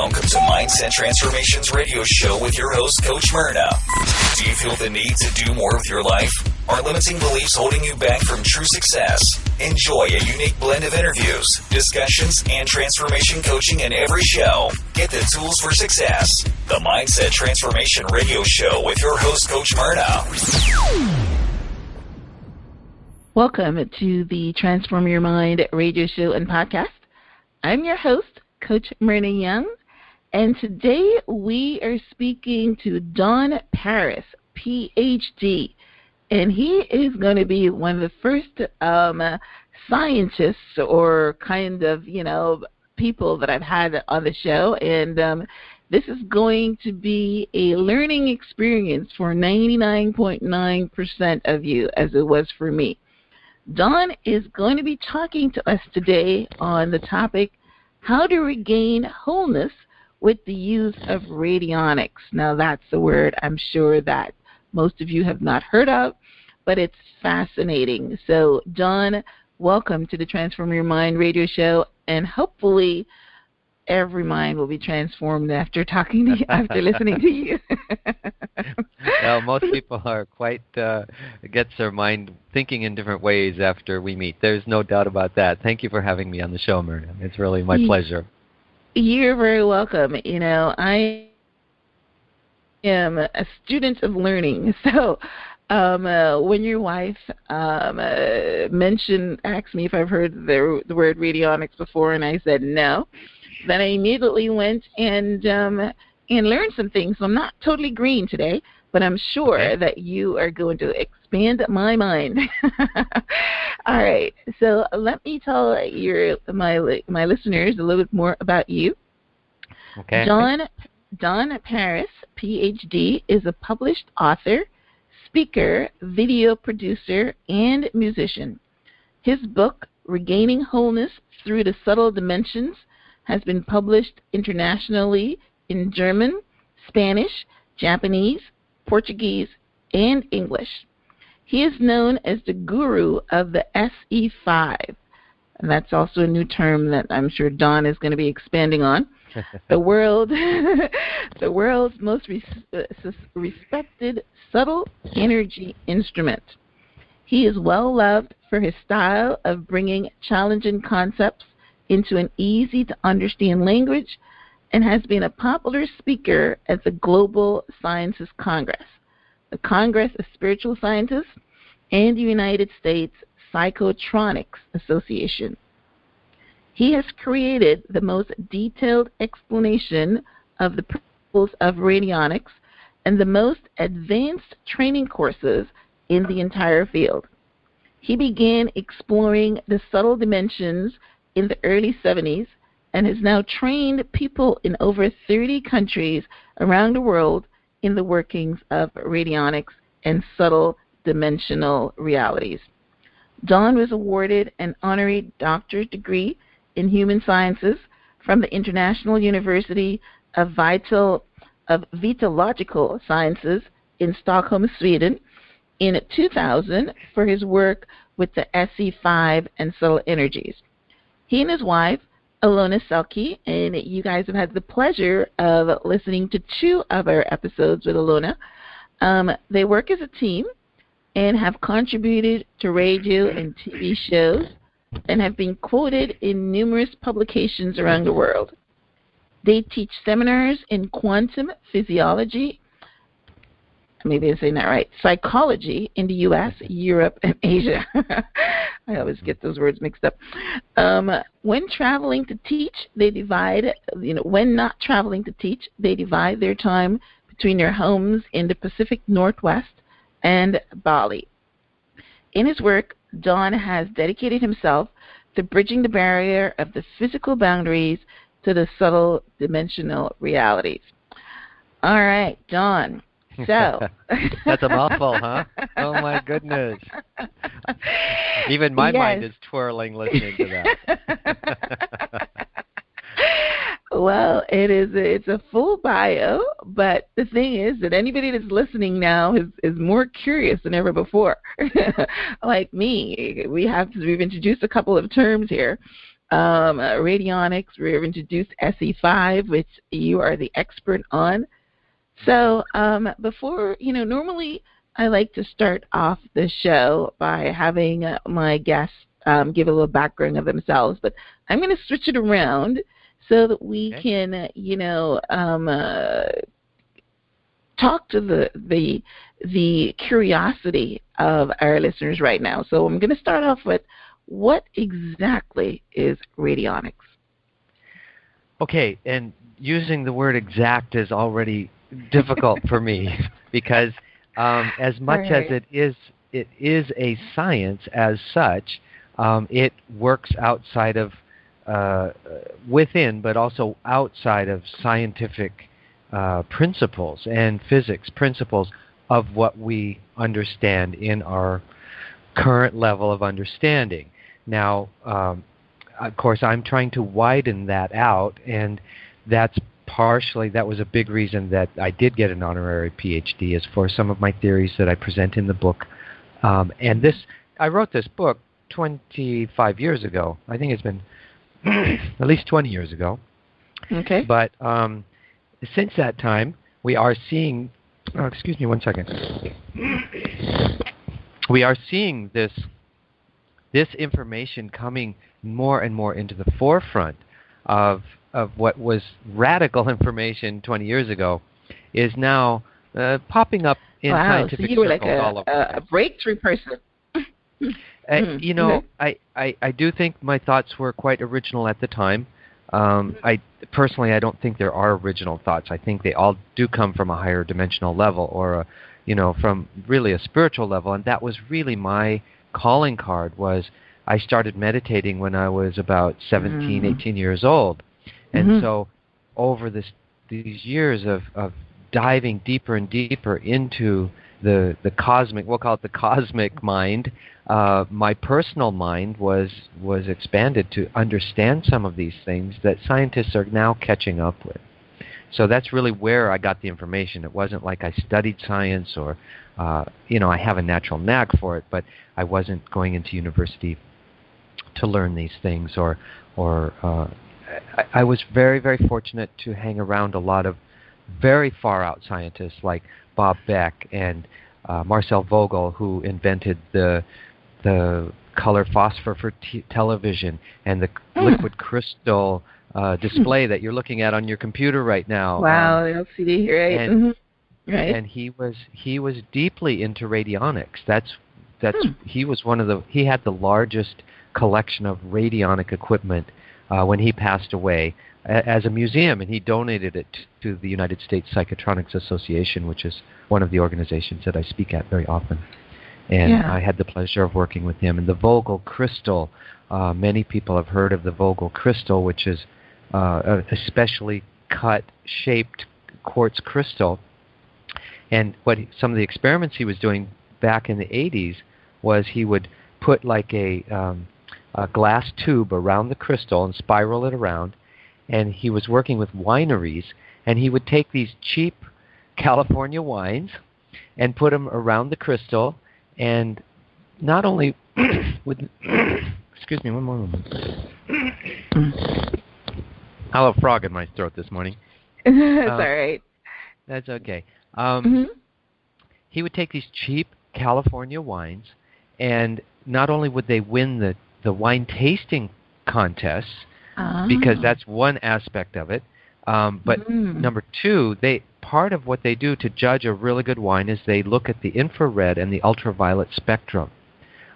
Welcome to Mindset Transformations Radio Show with your host, Coach Myrna. Do you feel the need to do more with your life? Are limiting beliefs holding you back from true success? Enjoy a unique blend of interviews, discussions, and transformation coaching in every show. Get the tools for success. The Mindset Transformation Radio Show with your host, Coach Myrna. Welcome to the Transform Your Mind radio show and podcast. I'm your host, Coach Myrna Young, and today we are speaking to Don Paris, Ph.D., and he is going to be one of the first scientists or kind of, people that I've had on the show, and this is going to be a learning experience for 99.9% of you, as it was for me. Don is going to be talking to us today on the topic, how to regain wholeness with the use of radionics. Now, that's a word I'm sure that most of you have not heard of, but it's fascinating. So, Don, welcome to the Transform Your Mind radio show, and hopefully every mind will be transformed after talking to you, after listening to you. Well, most people are quite, gets their mind thinking in different ways after we meet. There's no doubt about that. Thank you for having me on the show, Myrna. It's really my pleasure. You're very welcome. I am a student of learning. So when your wife asked me if I've heard the word radionics before, and I said no, then I immediately went and learned some things. So I'm not totally green today, but I'm sure that you are going to expand my mind. All right. So let me tell my listeners a little bit more about you. Okay. Don Paris, Ph.D., is a published author, speaker, video producer, and musician. His book, Regaining Wholeness Through the Subtle Dimensions, has been published internationally in German, Spanish, Japanese, Portuguese, and English. He is known as the guru of the SE5, and that's also a new term that I'm sure Don is going to be expanding on. The world's most respected subtle energy instrument. He is well loved for his style of bringing challenging concepts into an easy-to-understand language, and has been a popular speaker at the Global Sciences Congress, the Congress of Spiritual Scientists, and the United States Psychotronics Association. He has created the most detailed explanation of the principles of radionics and the most advanced training courses in the entire field. He began exploring the subtle dimensions in the early 70s and has now trained people in over 30 countries around the world in the workings of radionics and subtle dimensional realities. Don was awarded an honorary doctorate degree in human sciences from the International University of Vitalogical Sciences in Stockholm, Sweden, in 2000 for his work with the SE5 and subtle energies. He and his wife, Alona Selke, and you guys have had the pleasure of listening to 2 of our episodes with Alona. They work as a team and have contributed to radio and TV shows and have been quoted in numerous publications around the world. They teach seminars in quantum physiology, maybe I'm saying that right, psychology in the U.S., Europe, and Asia. I always get those words mixed up. When traveling to teach, they divide, when not traveling to teach, they divide their time between their homes in the Pacific Northwest and Bali. In his work, Don has dedicated himself to bridging the barrier of the physical boundaries to the subtle dimensional realities. All right, Don. So that's a mouthful, huh? Oh my goodness! Even my mind is twirling listening to that. Well, it's a full bio, but the thing is that anybody that's listening now is more curious than ever before. Like me, we've introduced a couple of terms here. radionics. We've introduced SE5, which you are the expert on. So before, normally I like to start off the show by having my guests give a little background of themselves, but I'm going to switch it around so that we can, talk to the curiosity of our listeners right now. So I'm going to start off with, what exactly is radionics? Okay, and using the word exact is already difficult for me because as much as it is a science as such, it works outside of within, but also outside of scientific principles and physics principles of what we understand in our current level of understanding. Now, of course, I'm trying to widen that out, and that was a big reason that I did get an honorary PhD, is for some of my theories that I present in the book. And I wrote this book 25 years ago. I think it's been at least 20 years ago. Okay. But since that time, we are seeing, excuse me one second. We are seeing this information coming more and more into the forefront of what was radical information 20 years ago, is now popping up in scientific so you were circles like all over. A breakthrough person. I do think my thoughts were quite original at the time. I don't think there are original thoughts. I think they all do come from a higher dimensional level, or from really a spiritual level. And that was really my calling card. Was I started meditating when I was about 17, 18 years old. And so over these years of diving deeper and deeper into the cosmic, we'll call it the cosmic mind, my personal mind was expanded to understand some of these things that scientists are now catching up with. So that's really where I got the information. It wasn't like I studied science or, I have a natural knack for it, but I wasn't going into university to learn these things. I was very, very fortunate to hang around a lot of very far out scientists like Bob Beck and Marcel Vogel, who invented the color phosphor for television and the liquid crystal display that you're looking at on your computer right now. Wow, the LCD, right? Right. And he was deeply into radionics. He had the largest collection of radionic equipment when he passed away as a museum, and he donated it to the United States Psychotronics Association, which is one of the organizations that I speak at very often. And I had the pleasure of working with him. And the Vogel crystal, many people have heard of the Vogel crystal, which is a specially cut, shaped quartz crystal. And some of the experiments he was doing back in the 80s was he would put like a glass tube around the crystal and spiral it around. And he was working with wineries, and he would take these cheap California wines and put them around the crystal, and not only would... excuse me, one moment. I have a frog in my throat this morning. That's all right. That's okay. He would take these cheap California wines, and not only would they win the wine tasting contests, because that's one aspect of it, but number two, part of what they do to judge a really good wine is they look at the infrared and the ultraviolet spectrum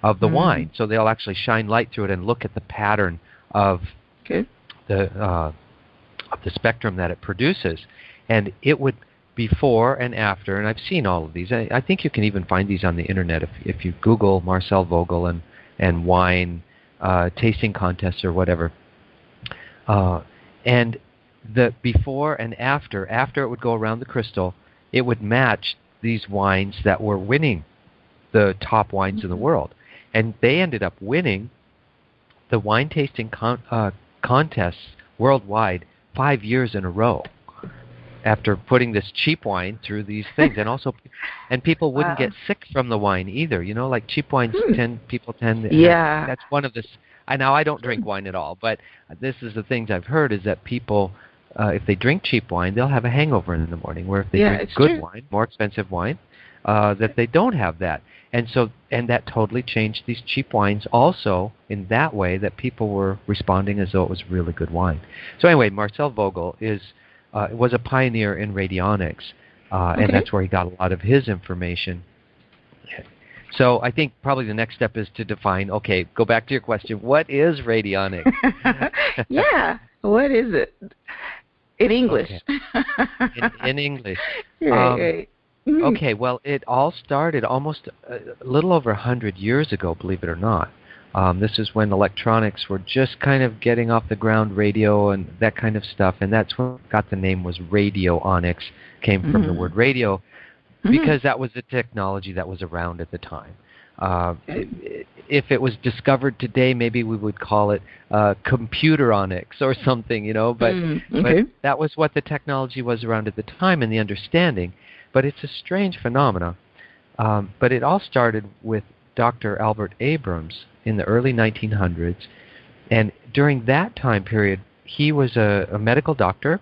of the wine. So they'll actually shine light through it and look at the pattern of the spectrum that it produces. And it would, before and after, and I've seen all of these. I think you can even find these on the internet if you Google Marcel Vogel and wine tasting contests or whatever. And the before and after it would go around the crystal, it would match these wines that were winning the top wines in the world. And they ended up winning the wine tasting contests worldwide 5 years in a row after putting this cheap wine through these things. And people wouldn't get sick from the wine either. Like cheap wines people tend. That's one of Now I don't drink wine at all, but this is the things I've heard is that people, if they drink cheap wine, they'll have a hangover in the morning. Where if they drink good wine, more expensive wine, that they don't have that. And that totally changed these cheap wines also in that way that people were responding as though it was really good wine. So anyway, Marcel Vogel was a pioneer in radionics, and that's where he got a lot of his information. So I think probably the next step is to define, okay, go back to your question, what is radionics? Yeah, what is it? In English. Okay. In English. Right. Okay, well, it all started almost a little over 100 years ago, believe it or not. This is when electronics were just kind of getting off the ground, radio and that kind of stuff, and that's when it got the name was radionics, came from the word radio, because that was the technology that was around at the time. If it was discovered today, maybe we would call it computeronics or something, but that was what the technology was around at the time and the understanding. But it's a strange phenomena. But it all started with Dr. Albert Abrams in the early 1900s. And during that time period, he was a medical doctor.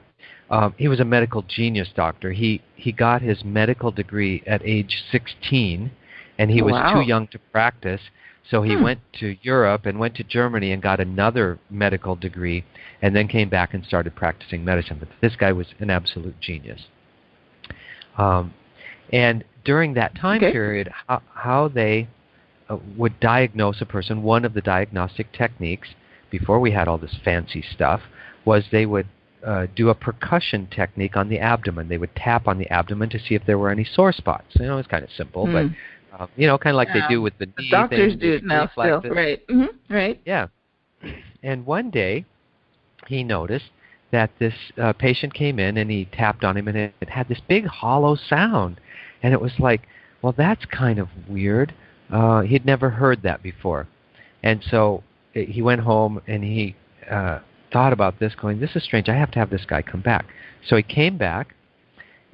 He was a medical genius doctor. He got his medical degree at age 16, and he was too young to practice. So he went to Europe and went to Germany and got another medical degree, and then came back and started practicing medicine. But this guy was an absolute genius. And during that time period, how they would diagnose a person, one of the diagnostic techniques, before we had all this fancy stuff, was they would do a percussion technique on the abdomen. They would tap on the abdomen to see if there were any sore spots. It's kind of simple, but, kind of like they do with the knee. Doctors do it now still, right. Right. Yeah. And one day, he noticed that this patient came in and he tapped on him and it had this big hollow sound. And it was like, well, that's kind of weird. He'd never heard that before. And so he went home and he thought about this, going, this is strange. I have to have this guy come back. So he came back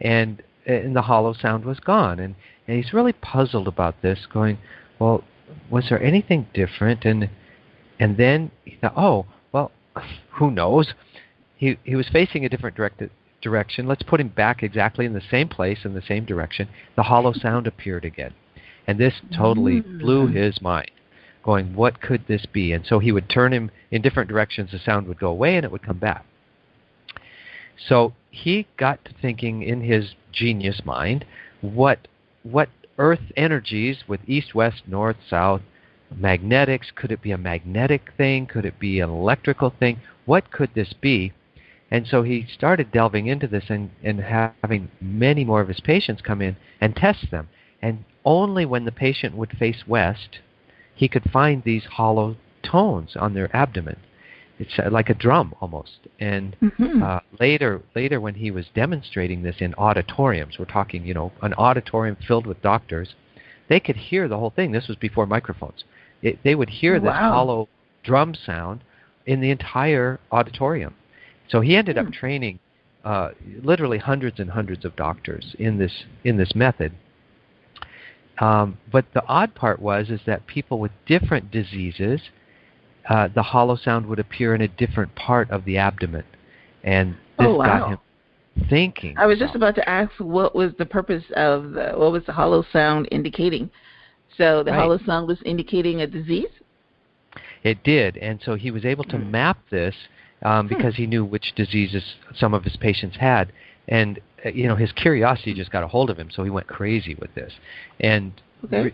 and the hollow sound was gone. And he's really puzzled about this, going, well, was there anything different? And then he thought, oh, well, who knows? He was facing a different direction. Let's put him back exactly in the same place, in the same direction. The hollow sound appeared again. And this totally blew his mind, going, what could this be? And so he would turn him in different directions. The sound would go away and it would come back. So he got to thinking in his genius mind, what earth energies with east, west, north, south, magnetics, could it be a magnetic thing? Could it be an electrical thing? What could this be? And so he started delving into this and having many more of his patients come in and test them. And only when the patient would face west, he could find these hollow tones on their abdomen. It's like a drum almost. And later when he was demonstrating this in auditoriums, we're talking, an auditorium filled with doctors, they could hear the whole thing. This was before microphones. They would hear this hollow drum sound in the entire auditorium. So he ended up training literally hundreds and hundreds of doctors in this method. But the odd part was that people with different diseases, the hollow sound would appear in a different part of the abdomen, and this got him thinking. I was just about to ask, what was the purpose of what was the hollow sound indicating? So the hollow sound was indicating a disease? It did, and so he was able to map this. Because he knew which diseases some of his patients had. And, his curiosity just got a hold of him, so he went crazy with this. And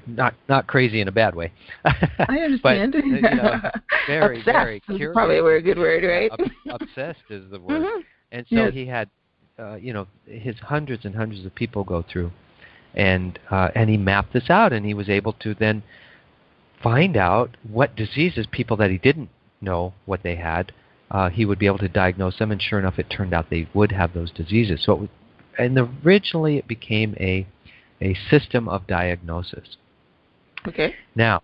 not crazy in a bad way. I understand. But, very, obsessed very curious. Is probably a good word, right? Obsessed is the word. And so he had, his hundreds and hundreds of people go through. And he mapped this out, and he was able to then find out what diseases, people that he didn't know what they had, he would be able to diagnose them, and sure enough, it turned out they would have those diseases. So, originally it became a system of diagnosis. Okay. Now,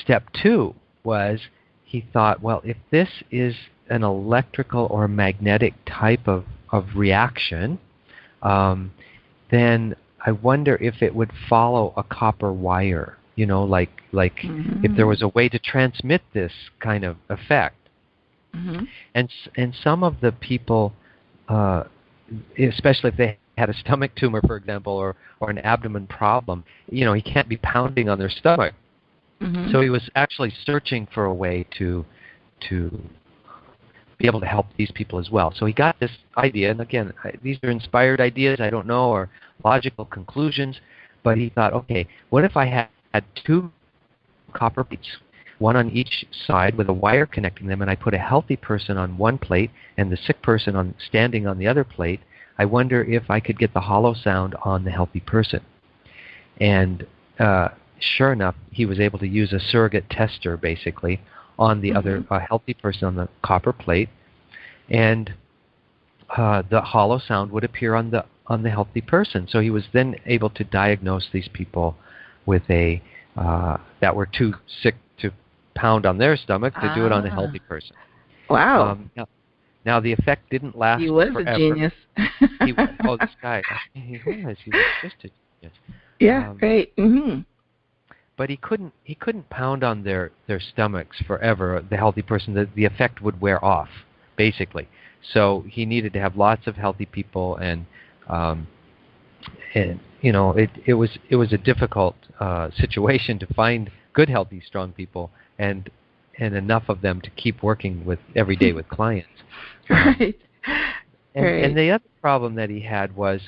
step 2 was he thought, well, if this is an electrical or magnetic type of reaction, then I wonder if it would follow a copper wire. like if there was a way to transmit this kind of effect. And some of the people, especially if they had a stomach tumor, for example, or an abdomen problem, he can't be pounding on their stomach. So he was actually searching for a way to be able to help these people as well. So he got this idea, and again, these are inspired ideas, I don't know, or logical conclusions, but he thought, okay, what if I had 2 copper plates, one on each side with a wire connecting them, and I put a healthy person on one plate and the sick person standing on the other plate. I wonder if I could get the hollow sound on the healthy person. And sure enough, he was able to use a surrogate tester, basically, on the other healthy person on the copper plate, and the hollow sound would appear on the healthy person. So he was then able to diagnose these people with that were too sick to pound on their stomach to do it on the healthy person. Wow. Now the effect didn't last He was forever. a genius. This guy, he was just a genius. Yeah, great. But he couldn't pound on their stomachs forever, the healthy person. The effect would wear off, basically. So he needed to have lots of healthy people, and it was a difficult situation to find good, healthy, strong people, and enough of them to keep working with every day with clients. Right. And the other problem that he had was,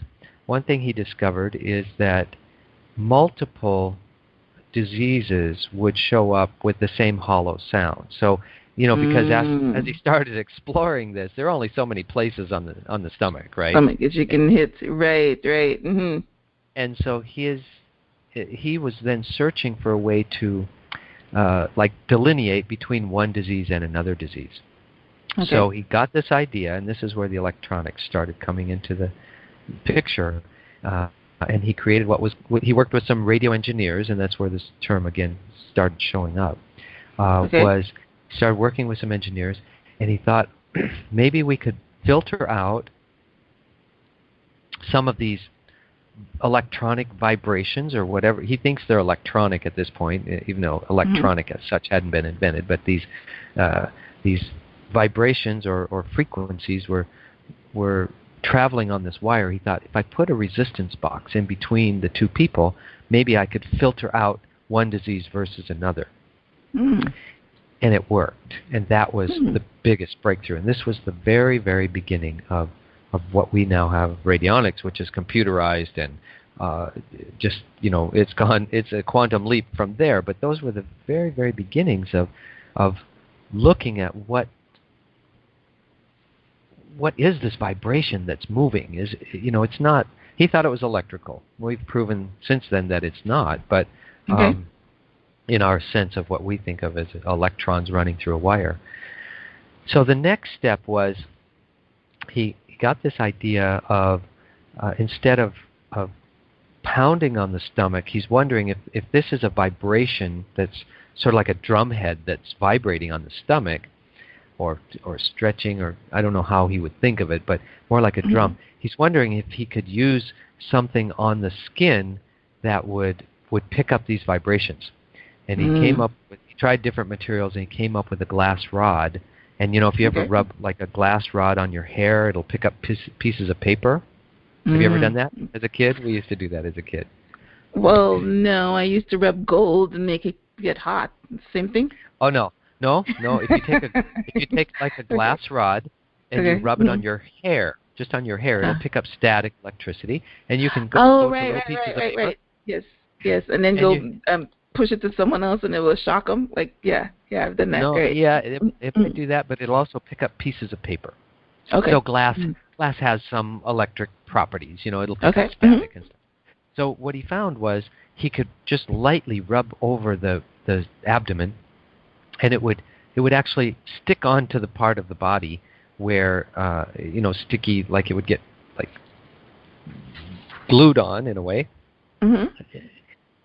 one thing he discovered is that multiple diseases would show up with the same hollow sound. So, because as he started exploring this, there are only so many places on the stomach, right? Stomach that you can hit. Right. And so he was then searching for a way to delineate between one disease and another disease. Okay. So he got this idea, and this is where the electronics started coming into the picture. And he created he worked with some radio engineers, and that's where this term again started showing up. Started working with some engineers, and he thought maybe we could filter out some of these electronic vibrations or whatever. He thinks they're electronic at this point, even though electronic as such hadn't been invented. But these vibrations or frequencies were traveling on this wire. He thought, if I put a resistance box in between the 2 people, maybe I could filter out one disease versus another. And it worked. And that was the biggest breakthrough. And this was the very, very beginning of what we now have, radionics, which is computerized and it's a quantum leap from there. But those were the very, very beginnings of looking at what is this vibration that's moving? It's not. He thought it was electrical. We've proven since then that it's not. But in our sense of what we think of as electrons running through a wire. So the next step was he got this idea of instead of pounding on the stomach, he's wondering if this is a vibration that's sort of like a drum head that's vibrating on the stomach, or stretching, or I don't know how he would think of it, but more like a drum. He's wondering if he could use something on the skin that would pick up these vibrations. And he tried different materials, and he came up with a glass rod. And if you ever rub like a glass rod on your hair, it'll pick up pieces of paper. Have you ever done that as a kid? We used to do that as a kid. Well, no, I used to rub gold and make it get hot. Same thing? Oh, no. If you take like a glass rod and you rub it on your hair, just on your hair, it'll pick up static electricity, and you can go to little pieces of paper. Right. Yes, and then push it to someone else, and it will shock them. I've done that. No, great. If I do that, but it'll also pick up pieces of paper. Okay. So glass has some electric properties. It'll pick up static and stuff. So what he found was he could just lightly rub over the abdomen, and it would actually stick onto the part of the body where sticky, like it would get like glued on in a way,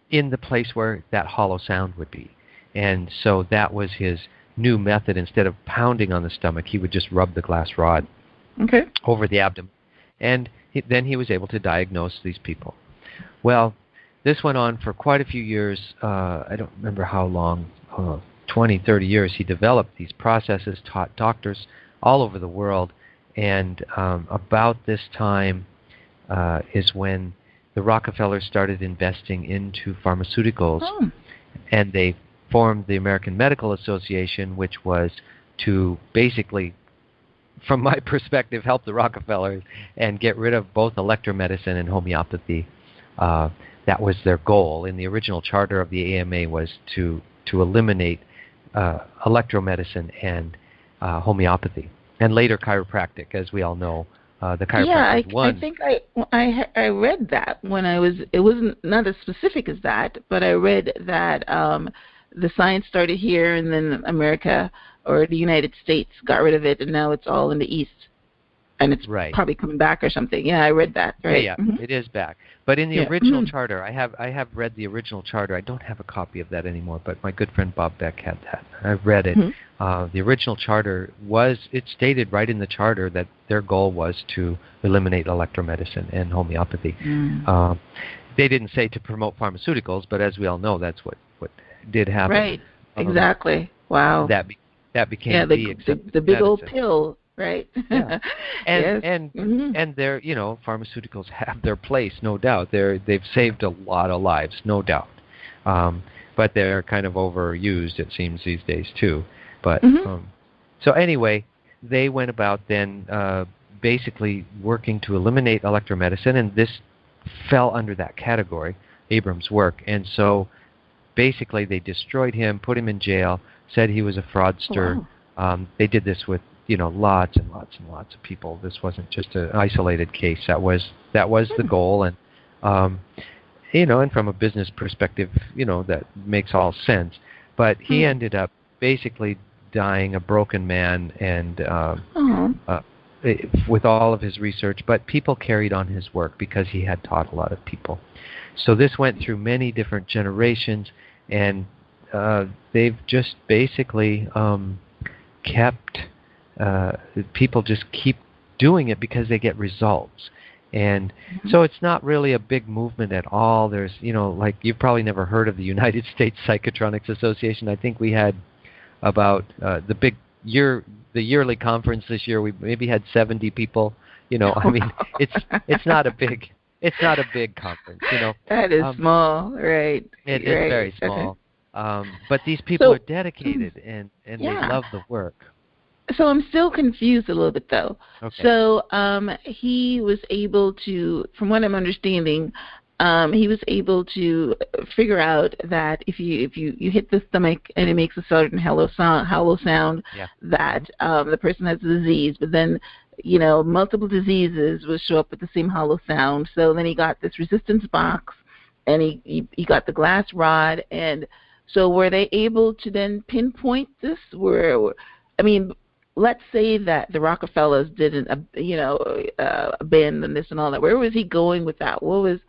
in the place where that hollow sound would be. And so that was his new method. Instead of pounding on the stomach, he would just rub the glass rod over the abdomen, and then he was able to diagnose these people. Well, this went on for quite a few years. I don't remember how long, 20, 30 years. He developed these processes, taught doctors all over the world, and about this time is when the Rockefellers started investing into pharmaceuticals, and they formed the American Medical Association, which was to basically, from my perspective, help the Rockefellers and get rid of both electromedicine and homeopathy. That was their goal. In the original charter of the AMA was to eliminate electromedicine and homeopathy, and later chiropractic, as we all know. The chiropractic I think I read that when it wasn't not as specific as that, but I read that the science started here, and then America or the United States got rid of it, and now it's all in the East, and it's probably coming back or something. Yeah, I read that. Right? Yeah, it is back. But in the original charter, I have read the original charter. I don't have a copy of that anymore, but my good friend Bob Beck had that. I've read it. The original charter it stated right in the charter that their goal was to eliminate electromedicine and homeopathy. They didn't say to promote pharmaceuticals, but as we all know, that's what did happen. Right. Exactly. Wow. That became the big old pill. Right. Yeah. And their pharmaceuticals have their place, no doubt. They've saved a lot of lives, no doubt. But they're kind of overused, it seems, these days too. But so anyway, they went about then basically working to eliminate electromedicine, and this fell under that category, Abrams' work. And so basically they destroyed him, put him in jail, said he was a fraudster. Wow. They did this with lots and lots and lots of people. This wasn't just an isolated case. That was the goal, and and from a business perspective, that makes all sense. But he ended up basically dying a broken man, and with all of his research. But people carried on his work because he had taught a lot of people. So this went through many different generations, and they've just basically kept. People just keep doing it because they get results. And so it's not really a big movement at all. There's, like you've probably never heard of the United States Psychotronics Association. I think we had about the yearly conference this year. We maybe had 70 people. I mean, it's not a big conference. That is small, right? It is very small. But these people are dedicated and they love the work. So I'm still confused a little bit, though. Okay. So he was able to, from what I'm understanding, he was able to figure out that if you hit the stomach and it makes a certain hollow sound, that the person has a disease. But then, multiple diseases will show up with the same hollow sound. So then he got this resistance box, and he got the glass rod. And so were they able to then pinpoint this? Let's say that the Rockefellers didn't, abandon this and all that. Where was he going with that? What is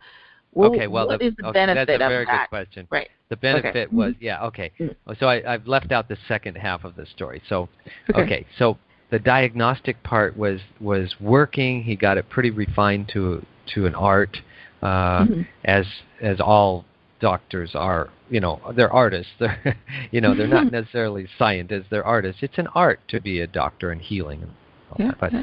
the benefit that's a very of that? Good question. Right. The benefit was, So I've left out the second half of the story. So, so the diagnostic part was working. He got it pretty refined to an art, as all doctors are. They're artists. They're they're not necessarily scientists. They're artists. It's an art to be a doctor and healing and all that. But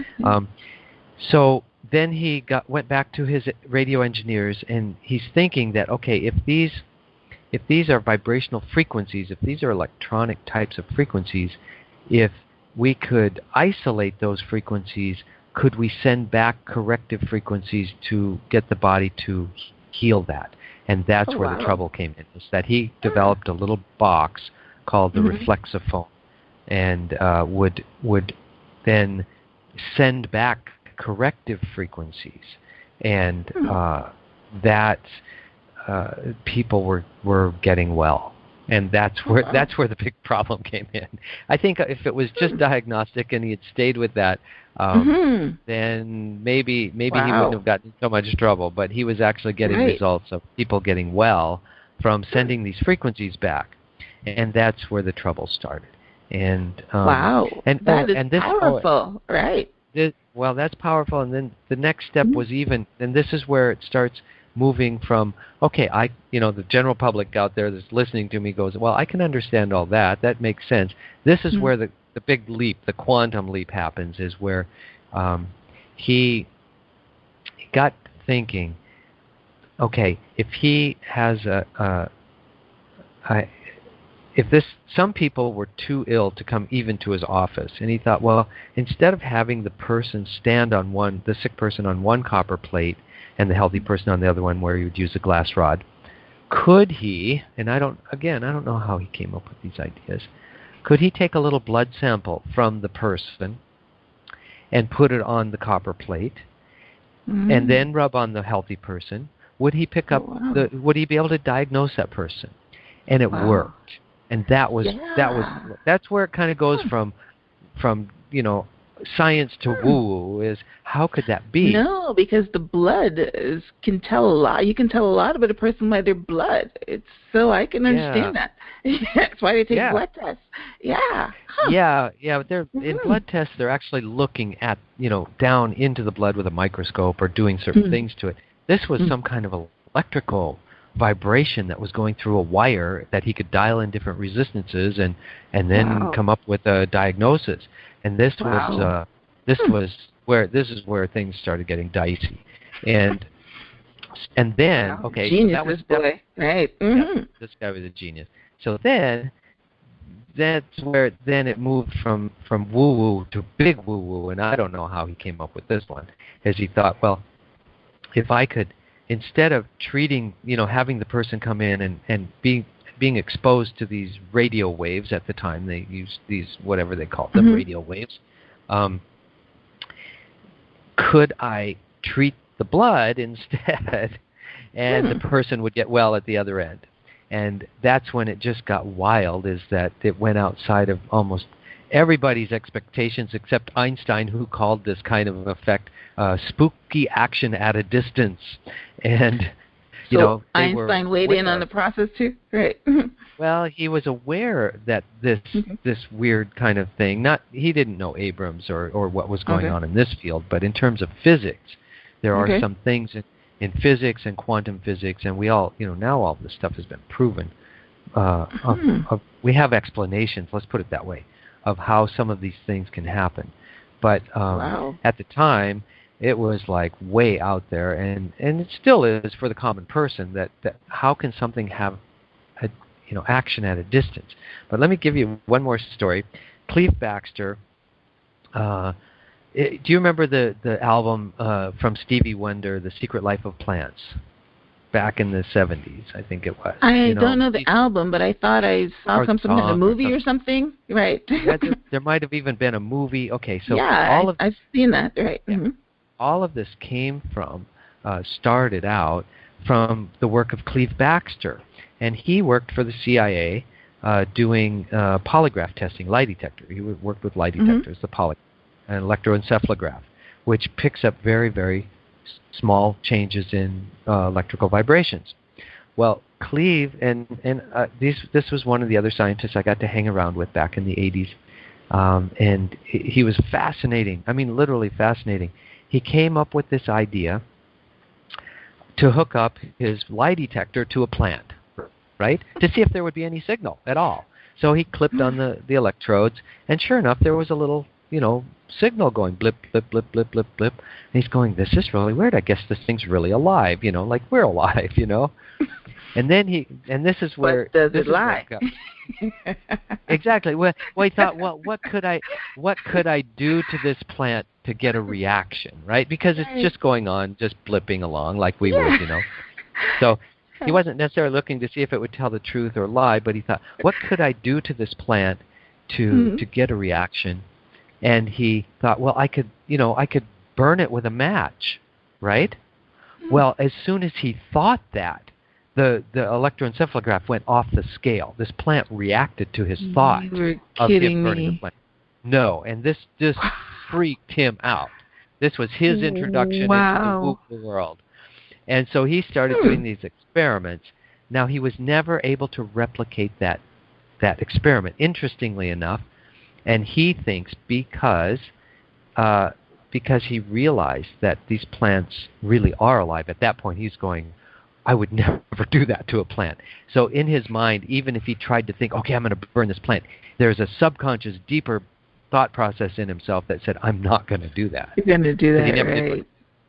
so then he went back to his radio engineers, and he's thinking that if these are vibrational frequencies, if these are electronic types of frequencies, if we could isolate those frequencies, could we send back corrective frequencies to get the body to heal that? And that's where the trouble came in, is that he developed a little box called the reflexophone, and would then send back corrective frequencies, and that people were getting well. And that's where the big problem came in. I think if it was just diagnostic and he had stayed with that, then maybe he wouldn't have gotten in so much trouble. But he was actually getting results of people getting well from sending these frequencies back, and that's where the trouble started. And that is powerful, right? Well, that's powerful. And then the next step was and this is where it starts. moving from, okay, the general public out there that's listening to me goes, well, I can understand all that. That makes sense. This is where the big leap, the quantum leap happens, is where he got thinking, okay, if he has some people were too ill to come even to his office, and he thought, well, instead of having the person stand on the sick person on one copper plate and the healthy person on the other one where he would use a glass rod, could he, and I don't know how he came up with these ideas, could he take a little blood sample from the person and put it on the copper plate and then rub on the healthy person? Would he pick up would he be able to diagnose that person? And it worked. And that's where it kind of goes from science to woo-woo, is how could that be? No, because the blood can tell a lot. You can tell a lot about a person by their blood. So I can understand that. That's why they take blood tests. Yeah. Huh. Yeah. In blood tests, they're actually looking at, down into the blood with a microscope or doing certain things to it. This was some kind of electrical vibration that was going through a wire that he could dial in different resistances and then come up with a diagnosis. And this is where things started getting dicey. And then genius, that was this boy, right? Yeah, this guy was a genius. So then that's where it moved from woo-woo to big woo-woo, and I don't know how he came up with this one, as he thought, well, if I could, instead of treating, having the person come in and being exposed to these radio waves at the time, they used these, whatever they called them, radio waves, could I treat the blood instead and the person would get well at the other end? And that's when it just got wild, is that it went outside of almost everybody's expectations except Einstein, who called this kind of effect spooky action at a distance. And Einstein weighed in on the process too, right? Well, he was aware that this weird kind of thing, he didn't know Abrams or what was going on in this field, but in terms of physics, there are some things in physics and quantum physics, and we all, now all this stuff has been proven. We have explanations, let's put it that way, of how some of these things can happen. But at the time, it was like way out there, and it still is for the common person, that how can something have action at a distance. But let me give you one more story. Cleve Baxter, do you remember the album from Stevie Wonder, The Secret Life of Plants? Back in the 70s, I think it was. I don't know the album, but I thought I saw something in a movie or something. Right. there might have even been a movie. Okay, so I've seen that. Right. Yeah, all of this started out from the work of Cleve Baxter, and he worked for the CIA doing polygraph testing, lie detector. He worked with lie detectors, the polygraph, and electroencephalograph, which picks up very, very small changes in electrical vibrations. Well, Cleve, and this was one of the other scientists I got to hang around with back in the 80s, and he was fascinating. I mean, literally fascinating. He came up with this idea to hook up his lie detector to a plant, right, to see if there would be any signal at all. So he clipped on the electrodes, and sure enough, there was a little signal going blip, blip, blip, blip, blip, blip. And he's going, this is really weird. I guess this thing's really alive, like we're alive, And then this is where... But does it lie? Exactly. Well, he thought, well, what could I do to this plant to get a reaction, right? Because it's just going on, just blipping along like we would, So he wasn't necessarily looking to see if it would tell the truth or lie, but he thought, what could I do to this plant to get a reaction? And he thought, well, I could burn it with a match, right? Well, as soon as he thought that, the electroencephalograph went off the scale. This plant reacted to his thought of him burning the plant. No, and this just freaked him out. This was his introduction into the woo world. And so he started doing these experiments. Now, he was never able to replicate that experiment, interestingly enough, and he thinks because he realized that these plants really are alive. At that point, he's going, I would never do that to a plant. So in his mind, even if he tried to think, okay, I'm going to burn this plant, there's a subconscious, deeper thought process in himself that said, I'm not going to do that. You're going to do that, right?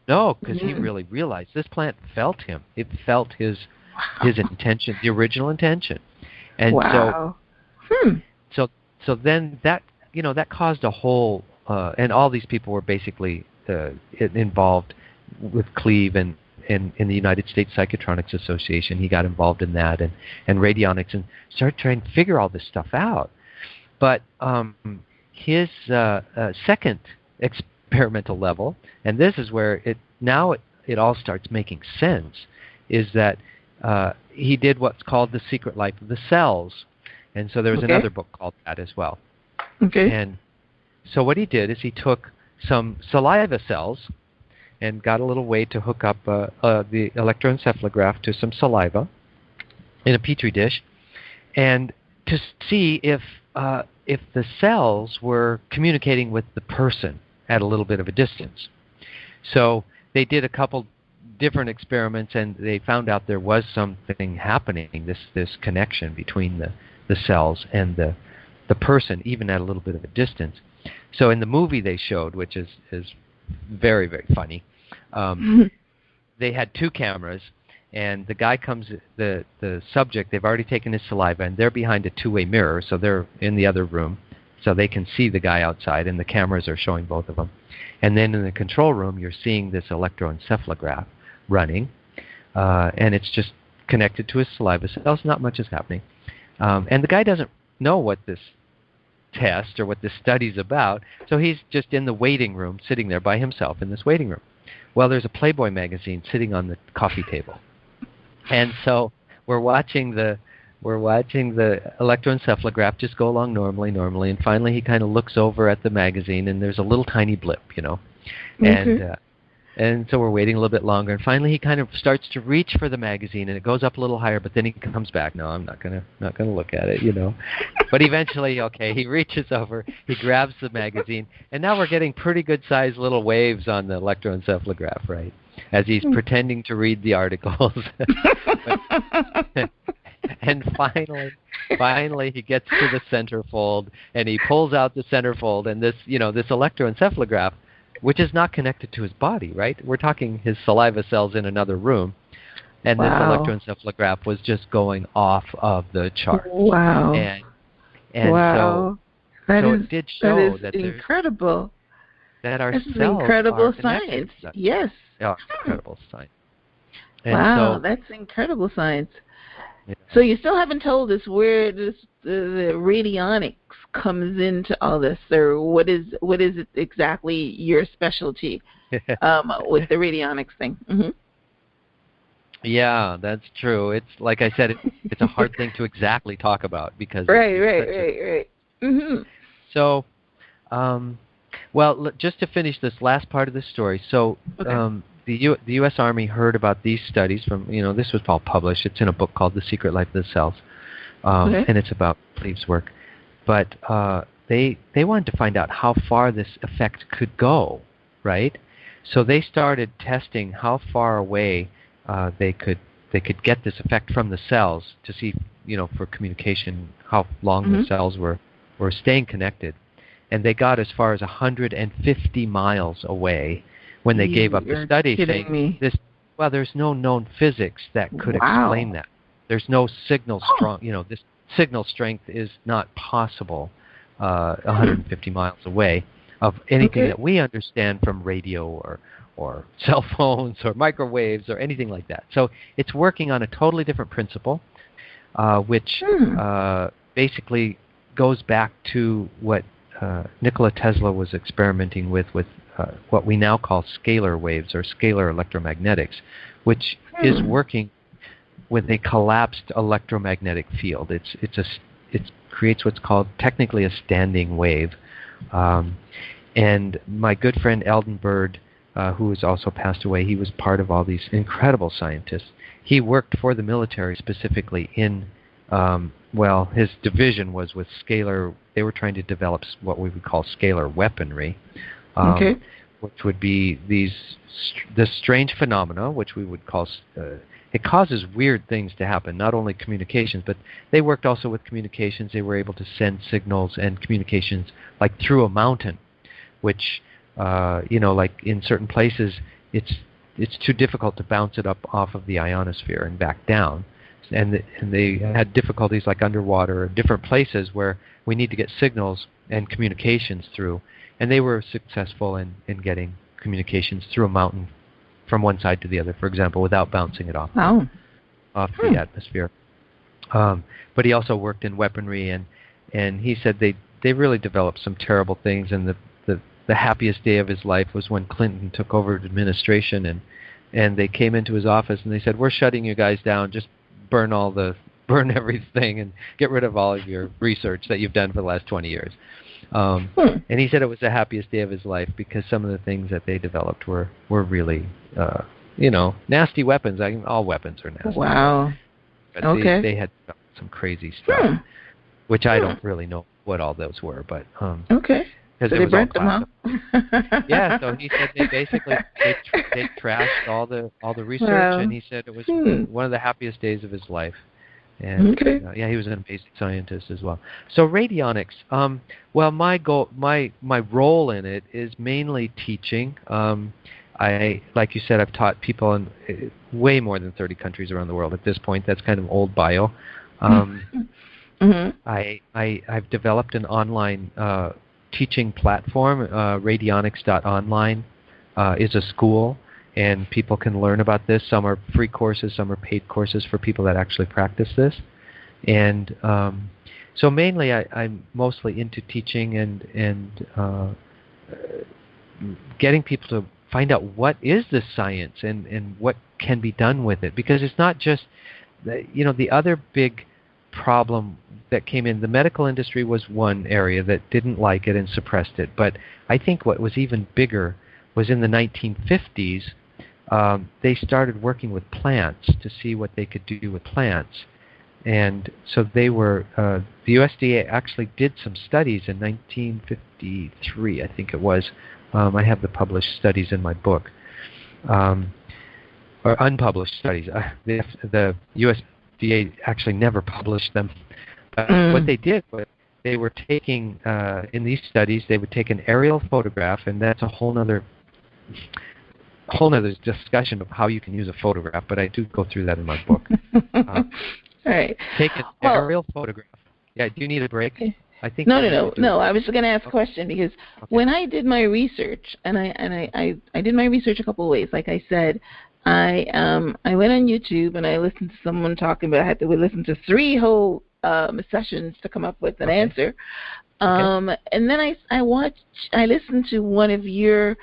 No, because he really realized this plant felt him. It felt his intention, the original intention. And so then that, that caused a whole, and all these people were basically involved with Cleve and in the United States Psychotronics Association. He got involved in that and radionics and started trying to figure all this stuff out. But his second experimental level, and this is where it all starts making sense, is that he did what's called The Secret Life of the Cells. And so there was another book called that as well. Okay. And so what he did is he took some saliva cells and got a little way to hook up the electroencephalograph to some saliva in a petri dish, and to see if the cells were communicating with the person at a little bit of a distance. So they did a couple different experiments, and they found out there was something happening, this connection between the cells and the person, even at a little bit of a distance. So in the movie they showed, which is very, very funny, they had two cameras, and the guy comes, the subject, they've already taken his saliva, and they're behind a two-way mirror, so they're in the other room, so they can see the guy outside, and the cameras are showing both of them. And then in the control room, you're seeing this electroencephalograph running, and it's just connected to his saliva cells. Not much is happening. And the guy doesn't know what this test or what this study's about, so he's just in the waiting room, sitting there by himself in this waiting room. Well, there's a Playboy magazine sitting on the coffee table, and so we're watching the electroencephalograph just go along normally, and finally he kind of looks over at the magazine, and there's a little tiny blip, and so we're waiting a little bit longer, and finally he kind of starts to reach for the magazine, and it goes up a little higher, but then he comes back. No, I'm not gonna look at it, But eventually, okay, he reaches over, he grabs the magazine, and now we're getting pretty good-sized little waves on the electroencephalograph, right? As he's pretending to read the articles. And finally he gets to the centerfold, and he pulls out the centerfold, and this electroencephalograph, which is not connected to his body, right? We're talking his saliva cells in another room, and this electroencephalograph was just going off of the chart. Wow. And wow. so it did show that incredible. That our This cells is incredible are science. Yes. Yeah, incredible science. And wow, that's incredible science. Yeah. So you still haven't told us where the radionics comes into all this, or what is it exactly your specialty with the radionics thing? Mm-hmm. Yeah, that's true. It's like I said, it's a hard thing to exactly talk about because right. Mm-hmm. So, well, just to finish this last part of the story. So, the U.S. Army heard about these studies from, this was all published. It's in a book called The Secret Life of the Cells, and it's about Cleve's work. But they wanted to find out how far this effect could go, right? So they started testing how far away they could get this effect from the cells to see, for communication, how long the cells were staying connected. And they got as far as 150 miles away when they gave up the study, saying there's no known physics that could explain that. There's no signal strong, this signal strength is not possible 150 miles away of anything that we understand from radio or cell phones or microwaves or anything like that. So it's working on a totally different principle, which basically goes back to what Nikola Tesla was experimenting with what we now call scalar waves or scalar electromagnetics, which is working with a collapsed electromagnetic field. It creates what's called technically a standing wave. And my good friend Eldon Bird, who has also passed away, he was part of all these incredible scientists. He worked for the military specifically in, his division was with scalar. They were trying to develop what we would call scalar weaponry, which would be this strange phenomena, which we would call it causes weird things to happen, not only communications, but they worked also with communications. They were able to send signals and communications like through a mountain, which, like in certain places, it's too difficult to bounce it up off of the ionosphere and back down. And they had difficulties like underwater or different places where we need to get signals and communications through. And they were successful in getting communications through a mountain from one side to the other, for example, without bouncing it off the atmosphere. But he also worked in weaponry, and he said they really developed some terrible things. And the happiest day of his life was when Clinton took over administration, and they came into his office and they said, "We're shutting you guys down. Just burn everything and get rid of all of your research that you've done for the last 20 years. And he said it was the happiest day of his life because some of the things that they developed were really, nasty weapons. I mean, all weapons are nasty. Wow. But Okay. they had some crazy stuff, which I don't really know what all those were, but okay. because So it they was all burnt them classified. out. Yeah, so he said they basically they trashed all the research, Wow. and he said it was one of the happiest days of his life. And Okay. he was an amazing scientist as well. So radionics, well, my role in it is mainly teaching. Like you said, I've taught people in way more than 30 countries around the world at this point. That's kind of old bio. I've developed an online teaching platform. Radionics.online is a school, and people can learn about this. Some are free courses, some are paid courses for people that actually practice this. And so mainly I'm mostly into teaching and getting people to find out what is the science and what can be done with it. Because it's not just, the other big problem that came in, the medical industry was one area that didn't like it and suppressed it. But I think what was even bigger was in the 1950s, they started working with plants to see what they could do with plants. And so they were, the USDA actually did some studies in 1953, I think it was. I have the published studies in my book, or unpublished studies. The USDA actually never published them. What they did was they were taking, in these studies, they would take an aerial photograph, and that's a whole other discussion of how you can use a photograph, but I do go through that in my book. All right. Take an aerial photograph. Yeah, do you need a break? I think No. I was going to ask a question because when I did my research, and I did my research a couple of ways. Like I said, I went on YouTube and I listened to someone talking about. I had to listen to 3 whole sessions to come up with an answer. And then I listened to one of your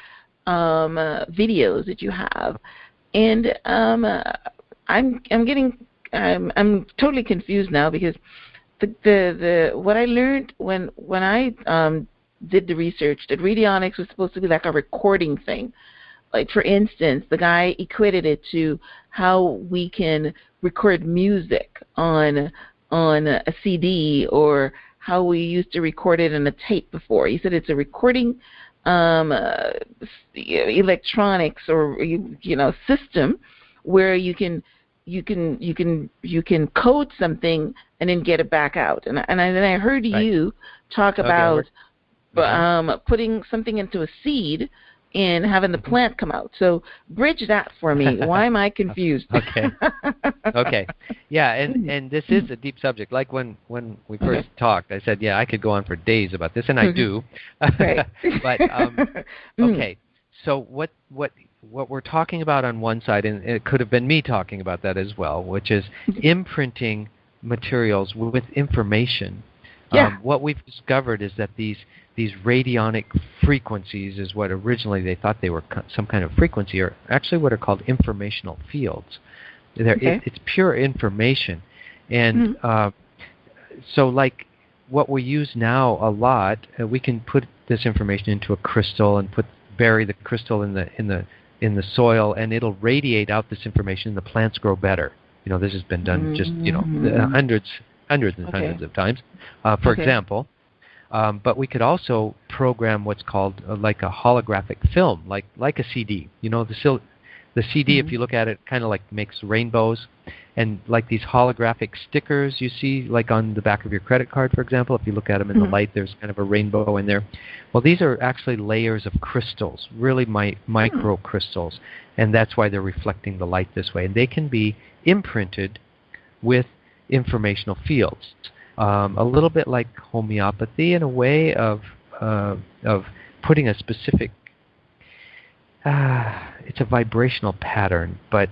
videos that you have, and I'm totally confused now because the what I learned when I did the research, that radionics was supposed to be like a recording thing. Like, for instance, the guy equated it to how we can record music on a CD, or how we used to record it in a tape before. He said it's a recording electronics or system where you can code something and then get it back out. And then I heard you talk about putting something into a seed and having the plant come out. So bridge that for me. Why am I confused? Okay. Yeah, and this is a deep subject. Like when we first talked, I said, I could go on for days about this, and I do. Right. But okay. So what we're talking about on one side, and it could have been me talking about that as well, which is imprinting materials with information. What we've discovered is that these radionic frequencies is what originally they thought they were some kind of frequency, are actually what are called informational fields. It's pure information. And so like what we use now a lot, we can put this information into a crystal and bury the crystal in the soil, and it'll radiate out this information, and the plants grow better. This has been done just hundreds and hundreds of times, for example. But we could also program what's called like a holographic film, like a CD. The CD, if you look at it, kind of like makes rainbows. And like these holographic stickers you see, like on the back of your credit card, for example, if you look at them in the light, there's kind of a rainbow in there. Well, these are actually layers of crystals, really micro crystals, and that's why they're reflecting the light this way. And they can be imprinted with informational fields, a little bit like homeopathy in a way of putting a specific. It's a vibrational pattern, but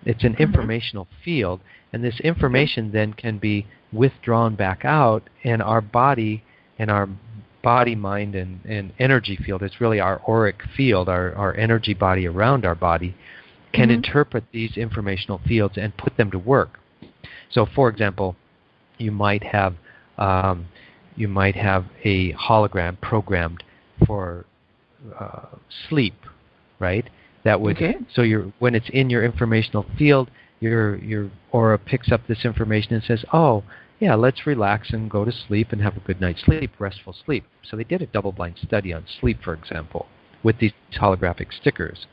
it's an informational field, and this information then can be withdrawn back out, and our body, mind, and energy field, it's really our auric field, our energy body around our body, can interpret these informational fields and put them to work. So, for example, you might have a hologram programmed for sleep, right? That would so when it's in your informational field, your aura picks up this information and says, "Oh, yeah, let's relax and go to sleep and have a good night's sleep, restful sleep." So they did a double-blind study on sleep, for example, with these holographic stickers,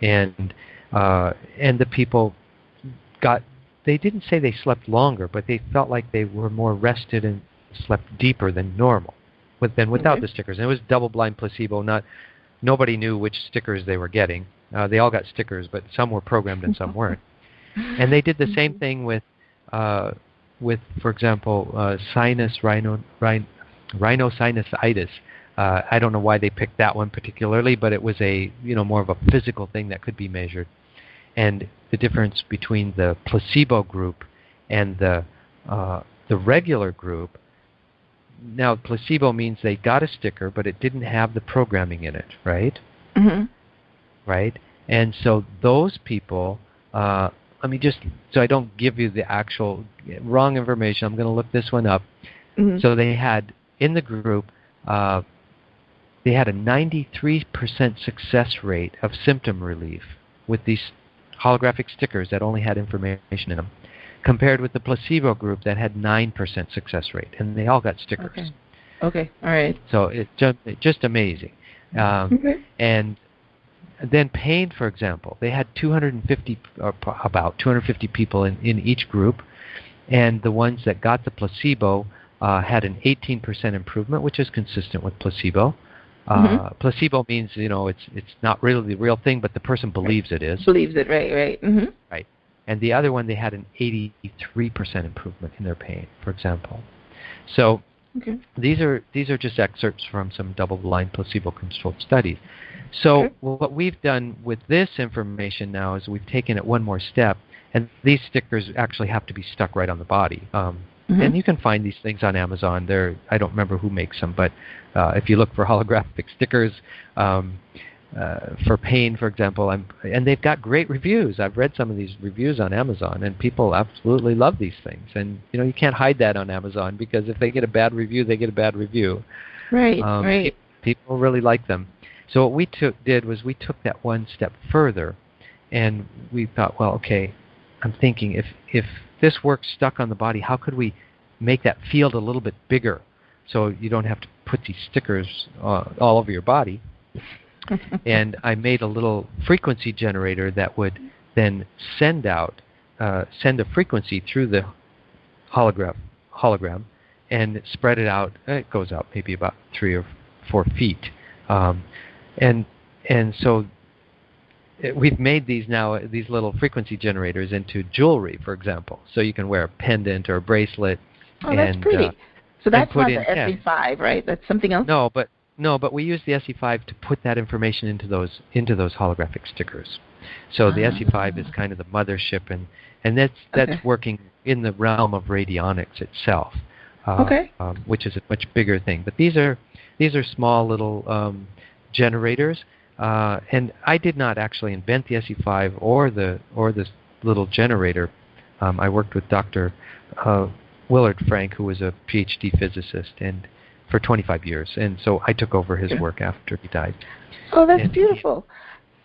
and the people they didn't say they slept longer, but they felt like they were more rested and slept deeper than normal, without the stickers. And it was double-blind placebo. Nobody knew which stickers they were getting. They all got stickers, but some were programmed and some weren't. And they did the same thing with, for example, rhinosinusitis. I don't know why they picked that one particularly, but it was more of a physical thing that could be measured. And the difference between the placebo group and the regular group. Now, placebo means they got a sticker, but it didn't have the programming in it, right? Right? And so those people, so I don't give you the actual wrong information. I'm going to look this one up. So they had, in the group, they had a 93% success rate of symptom relief with these holographic stickers that only had information in them, compared with the placebo group that had 9% success rate, and they all got stickers. Okay, all right. So it's just amazing. And then pain, for example, they had about 250 people in each group, and the ones that got the placebo had an 18% improvement, which is consistent with placebo. Placebo means, it's not really the real thing, but the person believes it is. Believes it, right. Right. And the other one, they had an 83% improvement in their pain, for example. So these are just excerpts from some double-blind placebo-controlled studies. So what we've done with this information now is we've taken it one more step, and these stickers actually have to be stuck right on the body. And you can find these things on Amazon. I don't remember who makes them, but if you look for holographic stickers, for pain, for example, and they've got great reviews. I've read some of these reviews on Amazon, and people absolutely love these things. And you can't hide that on Amazon, because if they get a bad review, they get a bad review. Right. People really like them. So what we did was we took that one step further, and we thought, well, okay, I'm thinking if this works stuck on the body, how could we make that field a little bit bigger, so you don't have to put these stickers all over your body? And I made a little frequency generator that would then send a frequency through the hologram and spread it out. It goes out maybe about 3 or 4 feet. And so we've made these little frequency generators into jewelry, for example. So you can wear a pendant or a bracelet. Oh, that's pretty. So that's not the SE5, right? That's something else? No, but we use the SE5 to put that information into those holographic stickers. So the SE5 is kind of the mothership, and that's working in the realm of radionics itself, which is a much bigger thing. But these are small little generators, and I did not actually invent the SE5 or this little generator. I worked with Dr. Willard Frank, who was a PH.D. physicist, and for 25 years, and so I took over his work after he died. Oh, that's beautiful.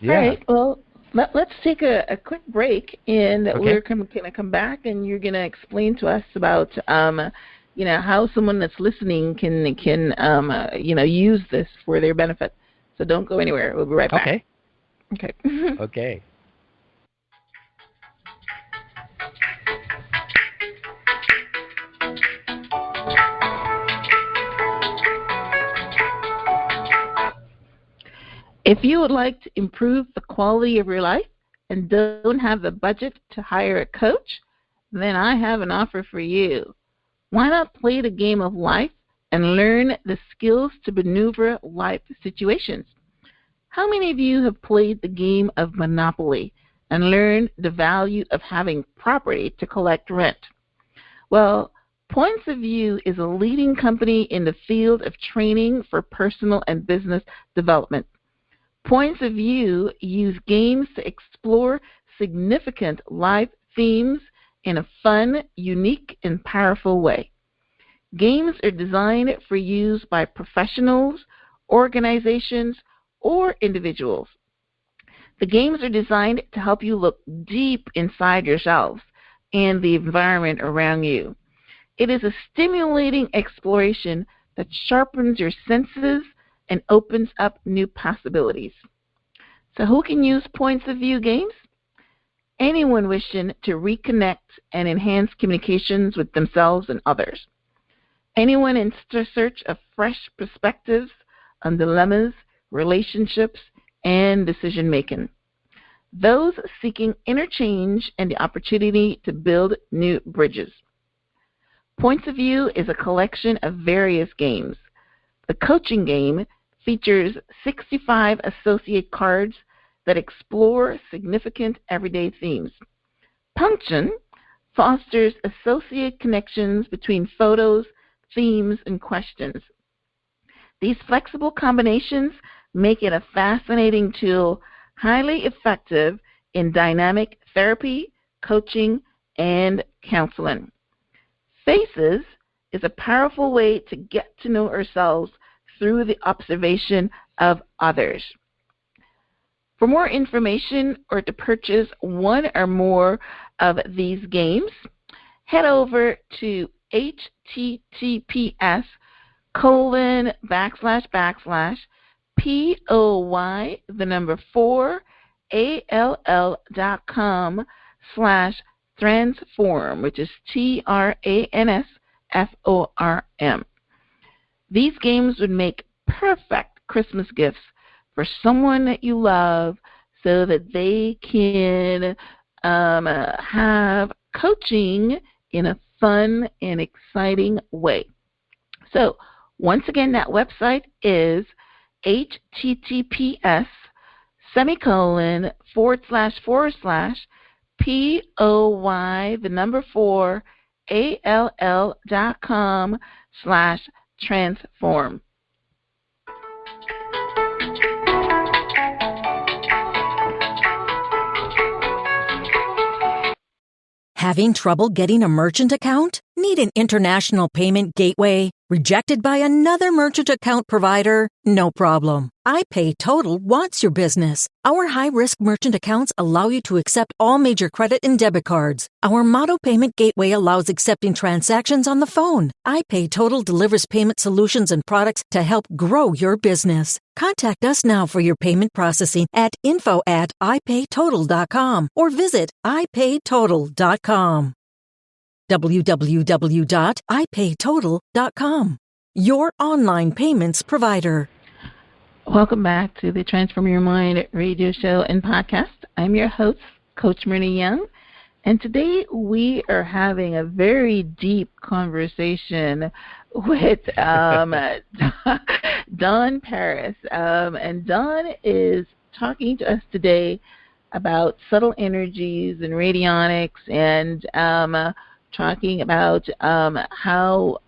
All right, well, let's take a quick break, and we're going to come back, and you're going to explain to us about how someone that's listening can use this for their benefit. So don't go anywhere. We'll be right back. Okay. If you would like to improve the quality of your life and don't have the budget to hire a coach, then I have an offer for you. Why not play the game of life and learn the skills to maneuver life situations? How many of you have played the game of Monopoly and learned the value of having property to collect rent? Well, Points of View is a leading company in the field of training for personal and business development. Points of View use games to explore significant life themes in a fun, unique, and powerful way. Games are designed for use by professionals, organizations, or individuals. The games are designed to help you look deep inside yourselves and the environment around you. It is a stimulating exploration that sharpens your senses and opens up new possibilities. So who can use Points of View games? Anyone wishing to reconnect and enhance communications with themselves and others. Anyone in search of fresh perspectives on dilemmas, relationships, and decision-making. Those seeking interchange and the opportunity to build new bridges. Points of View is a collection of various games. The coaching game features 65 associate cards that explore significant everyday themes. Punction fosters associate connections between photos, themes, and questions. These flexible combinations make it a fascinating tool, highly effective in dynamic therapy, coaching, and counseling. Faces is a powerful way to get to know ourselves through the observation of others. For more information or to purchase one or more of these games, head over to https://POY4ALL.com/transform, which is TRANSFORM. These games would make perfect Christmas gifts for someone that you love so that they can have coaching in a fun and exciting way. So once again, that website is https://POY4ALL.com/transform. Having trouble getting a merchant account? Need an international payment gateway? Rejected by another merchant account provider? No problem. iPayTotal wants your business. Our high-risk merchant accounts allow you to accept all major credit and debit cards. Our Motto Payment Gateway allows accepting transactions on the phone. iPayTotal delivers payment solutions and products to help grow your business. Contact us now for your payment processing at info@ipaytotal.com or visit ipaytotal.com. www.ipaytotal.com, your online payments provider. Welcome back to the Transform Your Mind radio show and podcast. I'm your host, Coach Myrna Young, and today we are having a very deep conversation with Don Paris. And Don is talking to us today about subtle energies and radionics and talking about how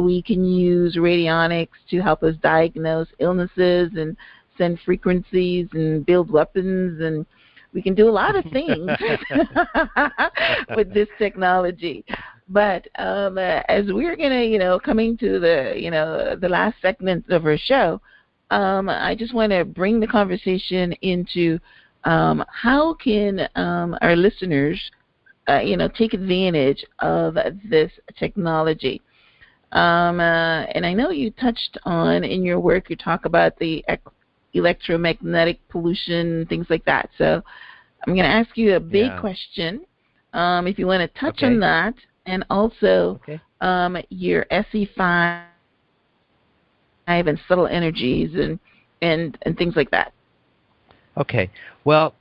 we can use radionics to help us diagnose illnesses and send frequencies and build weapons, and we can do a lot of things with this technology. But as we're gonna, coming to the last segment of our show, I just want to bring the conversation into how can our listeners take advantage of this technology. And I know you touched on in your work, you talk about the electromagnetic pollution, things like that. So I'm going to ask you a big question, if you want to touch on that, and also your SE5 and subtle energies and things like that. Okay. Well,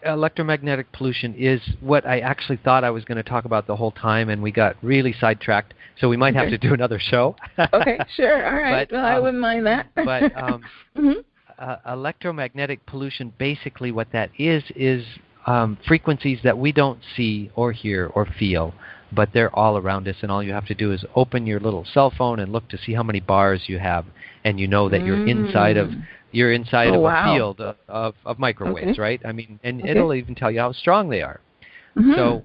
electromagnetic pollution is what I actually thought I was going to talk about the whole time, and we got really sidetracked, so we might have to do another show. Okay, sure. All right. Well, I wouldn't mind that. But electromagnetic pollution, basically what that is frequencies that we don't see or hear or feel, but they're all around us, and all you have to do is open your little cell phone and look to see how many bars you have, and you know that you're inside of a field of microwaves, right? I mean, and it'll even tell you how strong they are. So,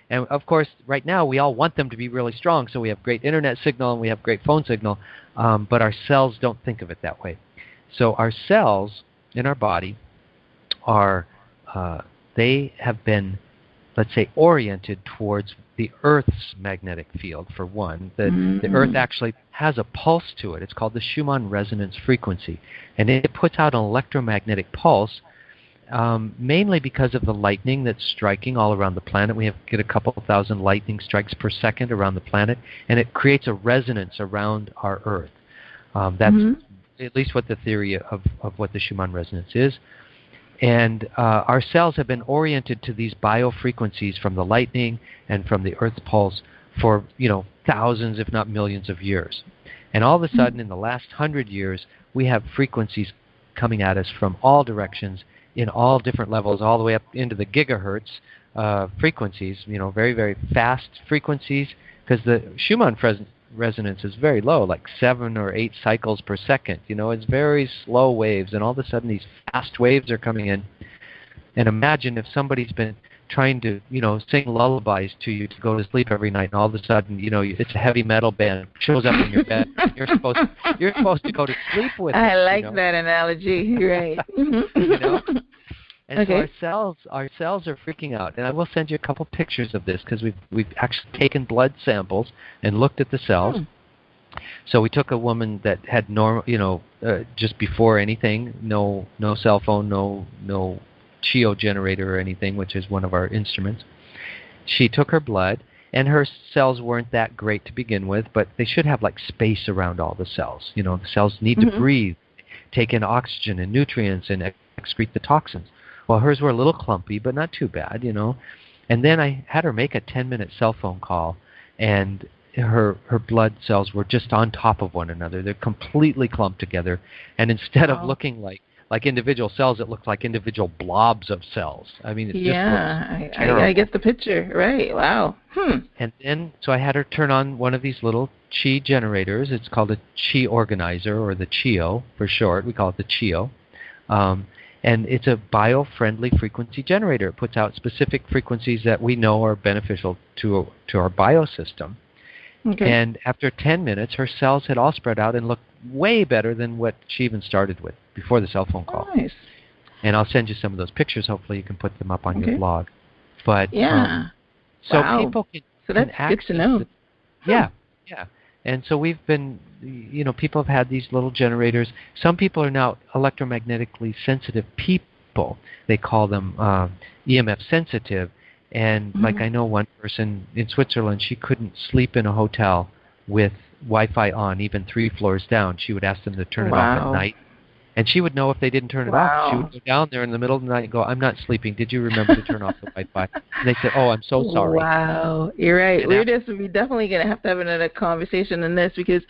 and of course, right now we all want them to be really strong, so we have great internet signal and we have great phone signal, but our cells don't think of it that way. So our cells in our body are, they have been, let's say, oriented towards the Earth's magnetic field, for one. The Earth actually has a pulse to it. It's called the Schumann resonance frequency. And it puts out an electromagnetic pulse, mainly because of the lightning that's striking all around the planet. We get a couple thousand lightning strikes per second around the planet, and it creates a resonance around our Earth. That's at least what the theory of what the Schumann resonance is. And our cells have been oriented to these biofrequencies from the lightning and from the Earth's pulse for, thousands, if not millions of years. And all of a sudden, in the last 100 years, we have frequencies coming at us from all directions in all different levels, all the way up into the gigahertz frequencies, very, very fast frequencies, because the Schumann resonance is very low, like 7 or 8 cycles per second. It's very slow waves, and all of a sudden these fast waves are coming in. And imagine if somebody's been trying to, sing lullabies to you to go to sleep every night, and all of a sudden, it's a heavy metal band shows up in your bed. You're supposed to go to sleep with it. I like that analogy. Right. And so our cells are freaking out. And I will send you a couple pictures of this, because we've actually taken blood samples and looked at the cells. So we took a woman that had normal, just before anything, no cell phone, no Chio generator or anything, which is one of our instruments. She took her blood, and her cells weren't that great to begin with, but they should have like space around all the cells. The cells need to breathe, take in oxygen and nutrients, and excrete the toxins. Well, hers were a little clumpy, but not too bad, And then I had her make a 10-minute cell phone call, and her blood cells were just on top of one another. They're completely clumped together, and instead of looking like individual cells, it looked like individual blobs of cells. I mean, it just looks terrible. I get the picture. Right. Wow. And then, so I had her turn on one of these little Chi generators. It's called a Chi organizer, or the Chio for short. We call it the Chio. And it's a bio-friendly frequency generator. It puts out specific frequencies that we know are beneficial to our biosystem. Okay. And after 10 minutes, her cells had all spread out and looked way better than what she even started with before the cell phone call. Nice. And I'll send you some of those pictures. Hopefully you can put them up on your blog. But so people can So that's good to know. Yeah. And so we've been, people have had these little generators. Some people are now electromagnetically sensitive people. They call them EMF sensitive. And like I know one person in Switzerland, she couldn't sleep in a hotel with Wi-Fi on, even 3 floors down. She would ask them to turn it off at night. And she would know if they didn't turn it off. She would go down there in the middle of the night and go, "I'm not sleeping. Did you remember to turn off the Wi-Fi?" And they said, "Oh, I'm so sorry." Wow. You're right. We're definitely going to have another conversation on this, because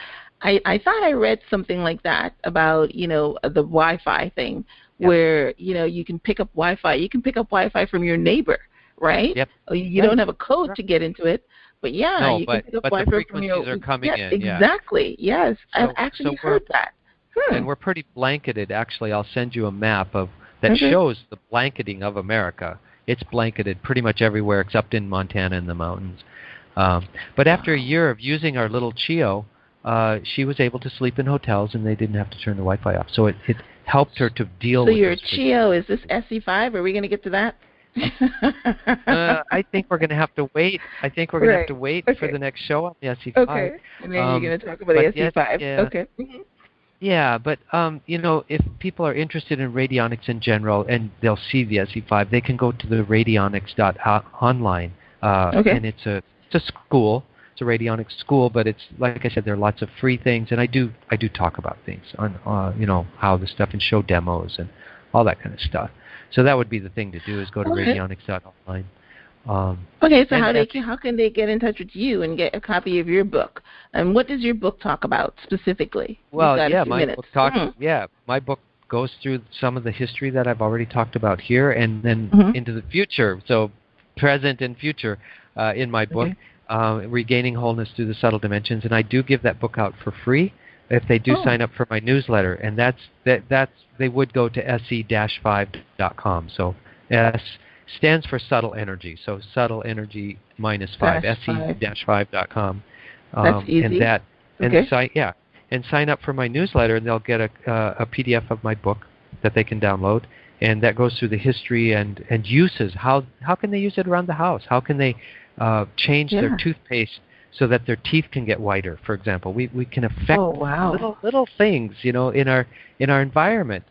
I thought I read something like that about, the Wi-Fi thing, where, you can pick up Wi-Fi. You can pick up Wi-Fi from your neighbor, right? Yep. You don't have a code to get into it. But you can pick up Wi-Fi the frequencies are coming in. Exactly. Yes. I've actually heard that. And we're pretty blanketed. Actually, I'll send you a map that shows the blanketing of America. It's blanketed pretty much everywhere except in Montana and the mountains. But after a year of using our little Chio, she was able to sleep in hotels, and they didn't have to turn the Wi-Fi off. So it helped her to deal with. So your Chio, is this SE5? Are we going to get to that? I think we're going to have to wait. I think we're going to have to wait for the next show on the SE5. Okay. And then you're going to talk about the SE5. Okay. Yeah, but if people are interested in radionics in general and they'll see the SE5, they can go to the radionics.online. And it's a school. It's a radionics school, but it's, like I said, there are lots of free things, and I do talk about things on how the stuff, and show demos and all that kind of stuff. So that would be the thing to do, is go to radionics.online. Okay, so how can they get in touch with you and get a copy of your book? And what does your book talk about specifically? Well, my book goes through some of the history that I've already talked about here, and then into the future. So present and future in my book, Regaining Wholeness Through the Subtle Dimensions, and I do give that book out for free if they do sign up for my newsletter, and that's they would go to se-5.com. So S stands for subtle energy, so subtle energy -5, se-5.com. That's easy. And sign up for my newsletter, and they'll get a PDF of my book that they can download, and that goes through the history and uses. How can they use it around the house? How can they change their toothpaste so that their teeth can get whiter, for example? We can affect little things, in our environment.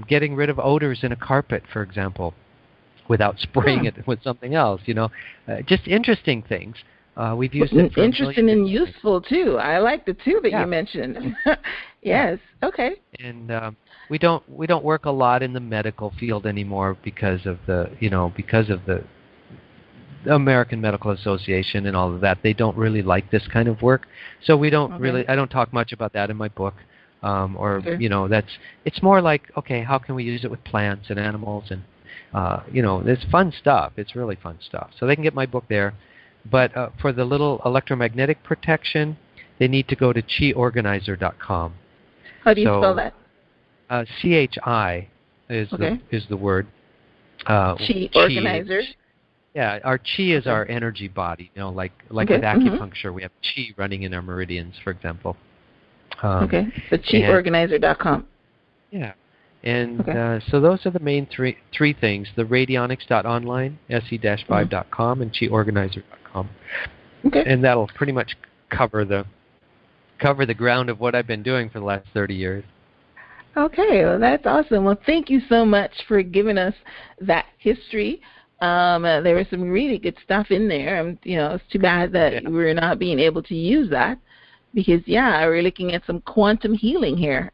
Getting rid of odors in a carpet, for example, without spraying it with something else. Just interesting things. We've used it for interesting and useful too. I like the two that you mentioned. Yes. Okay. And we don't work a lot in the medical field anymore because of the American Medical Association and all of that. They don't really like this kind of work, so we don't really. I don't talk much about that in my book. It's more like, okay, how can we use it with plants and animals, and it's fun stuff. It's really fun stuff. So they can get my book there. But for the little electromagnetic protection, they need to go to chiorganizer.com. How do you spell that? CHI is the word. Chi organizer. Yeah, our chi is our energy body. Like with acupuncture, we have chi running in our meridians, for example. So chiorganizer.com. Yeah. And so those are the main three things: the radionics.online, se-5.com, and chiorganizer.com. Okay. And that'll pretty much cover the ground of what I've been doing for the last 30 years. Okay, well, that's awesome. Well, thank you so much for giving us that history. There was some really good stuff in there. It's too bad that we're not being able to use that. Because we're looking at some quantum healing here,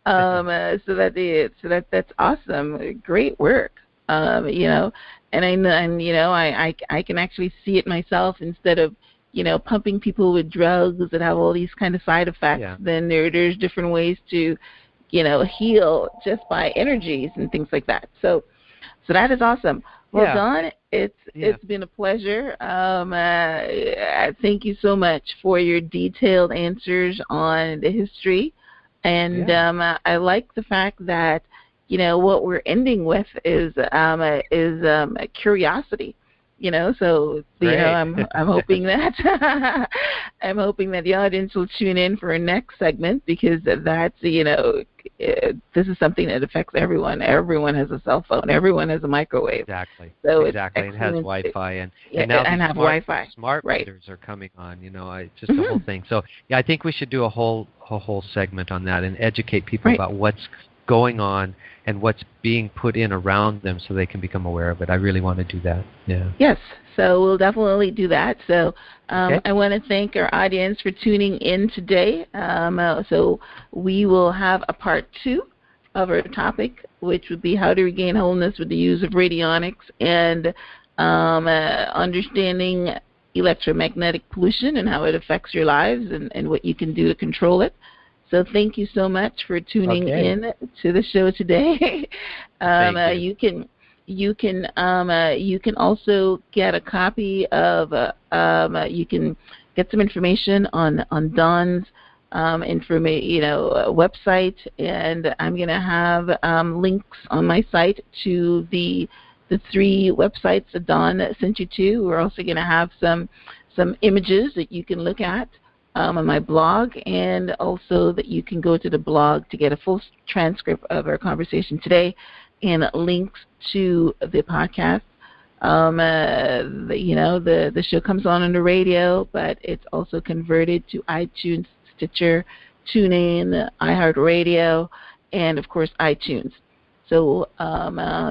so that's awesome, great work, and I can actually see it myself. Instead of pumping people with drugs that have all these kind of side effects, then there's different ways to heal just by energies and things like that. So that is awesome. Well, Don, it's been a pleasure. Thank you so much for your detailed answers on the history, and I like the fact that what we're ending with is curiosity. So I'm hoping that the audience will tune in for our next segment, because that's this is something that affects everyone. Everyone has a cell phone. Everyone has a microwave. Exactly. So it has Wi-Fi, and now smart meters are coming on. It's just a whole thing. So I think we should do a whole segment on that and educate people about what's going on and what's being put in around them, so they can become aware of it. I really want to do that. Yeah. Yes. So we'll definitely do that. So I want to thank our audience for tuning in today. So we will have a part 2 of our topic, which would be how to regain wholeness with the use of radionics and understanding electromagnetic pollution and how it affects your lives and what you can do to control it. So thank you so much for tuning in to the show today. You can also get a copy of you can get some information on Don's website, and I'm going to have links on my site to the 3 websites that Don sent you to. We're also going to have some images that you can look at on my blog, and also that you can go to the blog to get a full transcript of our conversation today and links to the podcast. The show comes on the radio, but it's also converted to iTunes, Stitcher, TuneIn, iHeartRadio, and of course iTunes. So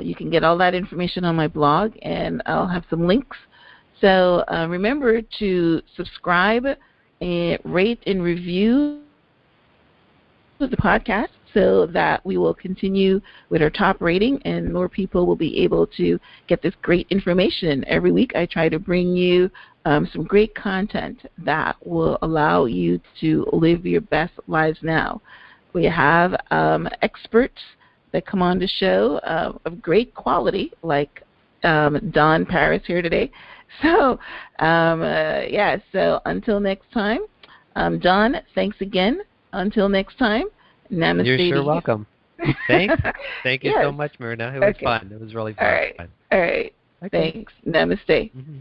you can get all that information on my blog, and I'll have some links. So remember to subscribe and rate and review the podcasts. so that we will continue with our top rating and more people will be able to get this great information. Every week I try to bring you some great content that will allow you to live your best lives now. We have experts that come on the show of great quality, like Don Paris here today. So, so until next time, Don, thanks again. Until next time, namaste. You're sure welcome. Thanks. Thank you yes. so much, Myrna. It was fun. It was really fun. All right. Okay. Thanks. Namaste. Mm-hmm.